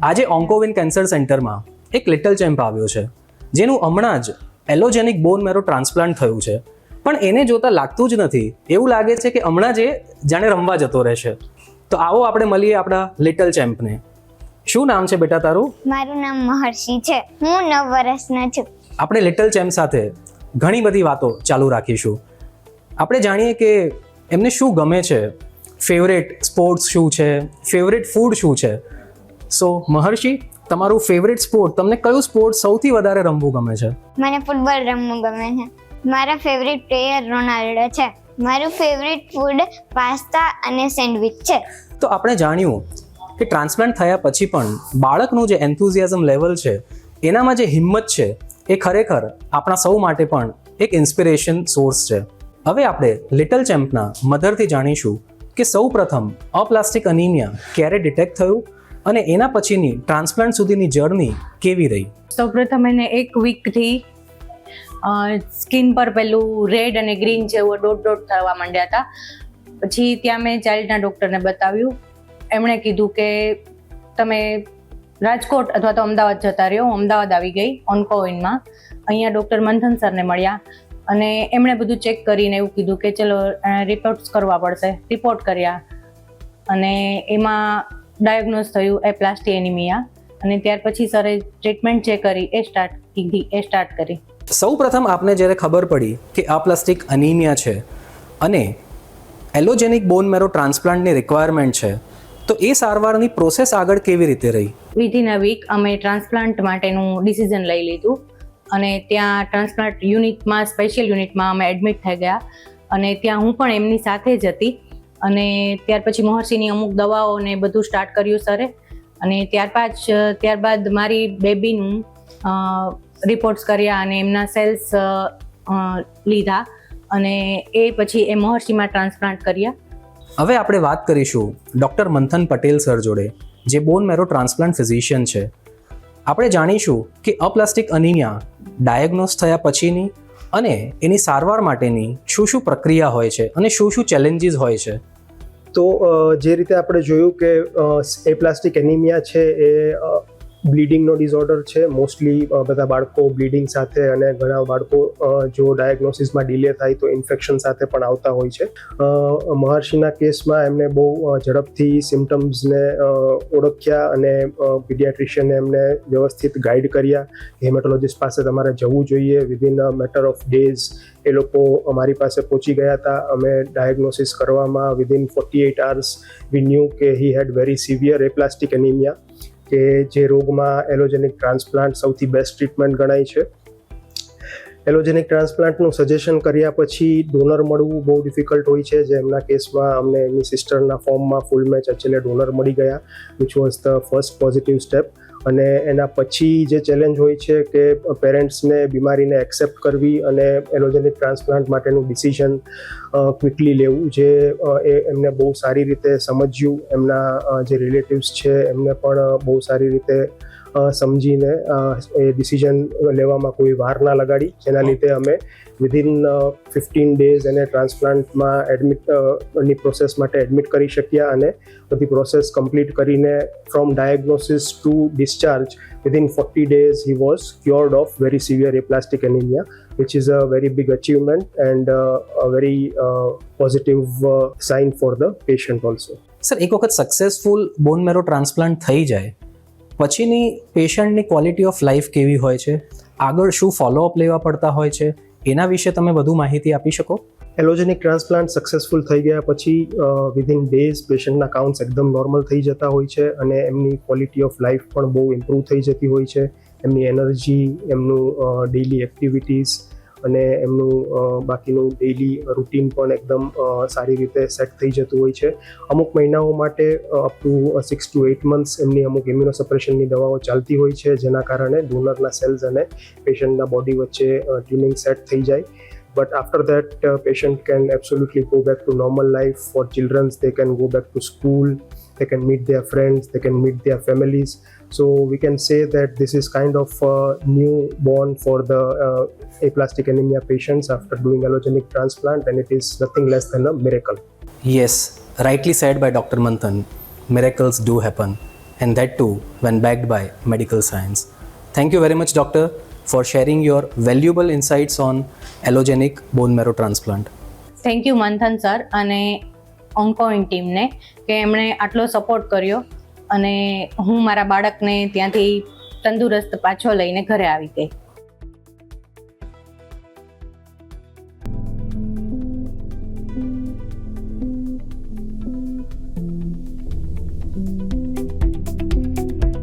આજે ઓન્કોવિન કેન્સર સેન્ટરમાં એક લિટલ ચેમ્પ આવ્યો છે જેનું હમણાં જ એલોજેનિક બોન મેરો ટ્રાન્સપ્લાન્ટ થયું છે, પણ એને જોતા લાગતું જ નથી. એવું લાગે છે કે હમણાં જ જાણે રમવા જતો રહેશે. તો આવો આપણે મળીએ આપણા લિટલ ચેમ્પને. શું નામ છે બેટા તારું? મારું નામ મહર્ષિ છે. હું 9 વર્ષનો છું. આપણે લિટલ ચેમ્પ સાથે ઘણી બધી વાતો ચાલુ રાખીશું. આપણે જાણીએ કે એમને શું ગમે છે, ફેવરેટ સ્પોર્ટ્સ શું છે, ફેવરેટ ફૂડ શું છે. સો મહર્ષિ, તમારું ફેવરેટ સ્પોર્ટ, તમને કયું સ્પોર્ટ સૌથી વધારે રમવું ગમે છે? મને ફૂટબોલ રમવું ગમે છે. મારા ફેવરેટ પ્લેયર રોનાલ્ડો છે. મારું ફેવરેટ ફૂડ પાસ્તા અને સેન્ડવિચ છે. તો આપણે જાણ્યું કે ટ્રાન્સપ્લાન્ટ થયા પછી પણ બાળકનું જે એન્થુઝિયાઝમ લેવલ છે, એનામાં જે હિંમત છે, એ ખરેખર આપણા સૌ માટે પણ એક ઇન્સ્પિરેશન સોર્સ છે. હવે આપણે લિટલ ચેમ્પના મધરથી જાણીશું કે સૌ પ્રથમ અપ્લાસ્ટિક અનીમિયા ક્યારે ડિટેક્ટ થયું અને એના પછીની ટ્રાન્સપ્લાન્ટ સુધીની જર્ની કેવી રહી. સૌપ્રથમ એને 1 વીકથી સ્કિન પર પેલું રેડ અને ગ્રીન જેવું ડોટ થવા માંડ્યા હતા. પછી ત્યાં મેં ચાઇલ્ડના ડૉક્ટરને બતાવ્યું. એમણે કીધું કે તમે રાજકોટ અથવા તો અમદાવાદ જતા રહ્યો. હું અમદાવાદ આવી ગઈ ઓન્કોવિનમાં. અહીંયા ડૉક્ટર મંથન સરને મળ્યા અને એમણે બધું ચેક કરીને એવું કીધું કે ચલો રિપોર્ટ્સ કરવા પડશે. રિપોર્ટ કર્યા અને એમાં ડાયગ્નોઝ થયું એપ્લાસ્ટી એનિમિયા. અને ત્યાર પછી સરે ટ્રીટમેન્ટ જે કરી એ સ્ટાર્ટ કરી. સૌ પ્રથમ આપને જ્યારે ખબર પડી કે અપ્લાસ્ટિક અનીમિયા છે અને એલોજેનિક બોન મેરો ટ્રાન્સપ્લાન્ટની રિક્વાયરમેન્ટ છે, તો એ સારવારની પ્રોસેસ આગળ કેવી રીતે રહી? વિધિન અ વીક અમે ટ્રાન્સપ્લાન્ટ માટેનું ડિસિઝન લઈ લીધું અને ત્યાં ટ્રાન્સપ્લાન્ટ યુનિટમાં, સ્પેશિયલ યુનિટમાં અમે એડમિટ થઈ ગયા અને ત્યાં હું પણ એમની સાથે જ હતી. અને ત્યાર પછી મહર્ષિની અમુક દવાઓ ને બધું સ્ટાર્ટ કર્યું સરે. અને ત્યારબાદ મારી બેબીનું રિપોર્ટ્સ કર્યા અને એમના સેલ્સ લીધા અને એ પછી એ મહર્ષિમાં ટ્રાન્સપ્લાન્ટ કર્યા. હવે આપણે વાત કરીશું ડૉક્ટર મંથન પટેલ સર જોડે, જે બોન મેરો ટ્રાન્સપ્લાન્ટ ફિઝિશિયન છે. આપણે જાણીશું કે અપ્લાસ્ટિક અનીમિયા ડાયગ્નોઝ થયા પછીની અને એની સારવાર માટેની શું શું પ્રક્રિયા હોય છે અને શું શું ચેલેન્જીસ હોય છે. તો જે રીતે આપણે જોયું કે એપ્લાસ્ટિક એનિમિયા છે એ બ્લીડિંગનો ડિસઓર્ડર છે. મોસ્ટલી બધા બાળકો બ્લીડિંગ સાથે અને ઘણા બાળકો જો ડાયગ્નોસિસમાં ડિલે થાય તો ઇન્ફેક્શન સાથે પણ આવતા હોય છે. મહર્ષિના કેસમાં એમને બહુ ઝડપથી સિમ્ટમ્સને ઓળખ્યા અને પીડિયાટ્રિશિયને એમને વ્યવસ્થિત ગાઈડ કર્યા. હેમેટોલોજીસ્ટ પાસે તમારે જવું જોઈએ. Within a matter of days એ લોકો અમારી પાસે પહોંચી ગયા હતા. અમે ડાયગ્નોસિસ કરવામાં વિધિન 48 hours વી ન્યૂ કે હી હેડ વેરી સિવિયર એપ્લાસ્ટિક એનિમિયા, કે જે રોગમાં એલોજેનિક ટ્રાન્સપ્લાન્ટ સૌથી બેસ્ટ ટ્રીટમેન્ટ ગણાય છે. એલોજેનિક ટ્રાન્સપ્લાન્ટનું સજેશન કર્યા પછી ડોનર મળવું બહુ ડિફિકલ્ટ હોય છે. જે એમના કેસમાં અમને એમની સિસ્ટરના ફોર્મમાં ફૂલ મેચ એચએલએ ડોનર મળી ગયા, which was the first positive step. અને એના પછી જે ચેલેન્જ હોય છે કે પેરેન્ટ્સને બીમારીને એક્સેપ્ટ કરવી અને એલોજેનિક ટ્રાન્સપ્લાન્ટ માટેનું ડિસિઝન ક્વિકલી લેવું, જે એમને બહુ સારી રીતે સમજ્યું. એમના જે રિલેટિવ્સ છે એમને પણ બહુ સારી રીતે સમજીને એ ડિસિઝન લેવામાં કોઈ વાર ના લગાડી, જેના લીધે અમે વિધિન 15 days એને ટ્રાન્સપ્લાન્ટમાં ની પ્રોસેસ માટે એડમિટ કરી શક્યા અને બધી પ્રોસેસ કમ્પ્લીટ કરીને from diagnosis to discharge within 40 days he was cured of very severe aplastic anemia, which is a very big achievement and a very positive sign for the patient also. Sir, એક વખત successful બોન મેરો transplant થઈ જાય પછીની પેશન્ટની quality of life કેવી હોય છે? આગળ શું ફોલોઅપ લેવા પડતા હોય છે? એના વિશે તમે વધુ માહિતી આપી શકો? એલોજેનિક ટ્રાન્સપ્લાન્ટ સક્સેસફુલ થઈ ગયા પછી વિધિન ડેઝ પેશન્ટના કાઉન્ટ્સ એકદમ નોર્મલ થઈ જતા હોય છે અને એમની ક્વોલિટી ઓફ લાઈફ પણ બહુ ઇમ્પ્રૂવ થઈ જતી હોય છે. એમની એનર્જી, એમનું ડેઇલી એક્ટિવિટીઝ અને એમનું બાકીનું ડેઇલી રૂટીન પણ એકદમ સારી રીતે સેટ થઈ જતું હોય છે. અમુક મહિનાઓ માટે અપ ટુ 6 to 8 months એમની અમુક ઇમ્યુનોસપ્રેશનની દવાઓ ચાલતી હોય છે, જેના કારણે ડોનરના સેલ્સ અને પેશન્ટના બોડી વચ્ચે ટ્યુનિંગ સેટ થઈ જાય. But after that, patient can absolutely go back to normal life. For children, they can go back to school, they can meet their friends, they can meet their families. So we can say that this is kind of a newborn for the aplastic anemia patients after doing allogenic transplant, and it is nothing less than a miracle. Yes, rightly said by Dr. Manthan. Miracles do happen. and that too when backed by medical science. Thank you very much, doctor, for sharing your valuable insights on allogenic bone marrow transplant. Thank you મંથન sir અને ઓન્કોઇન ટીમને કે એમણે આટલો support કર્યો અને હું મારા બાળકને ત્યાંથી તંદુરસ્ત પાછો લઈને ઘરે આવી ગઈ.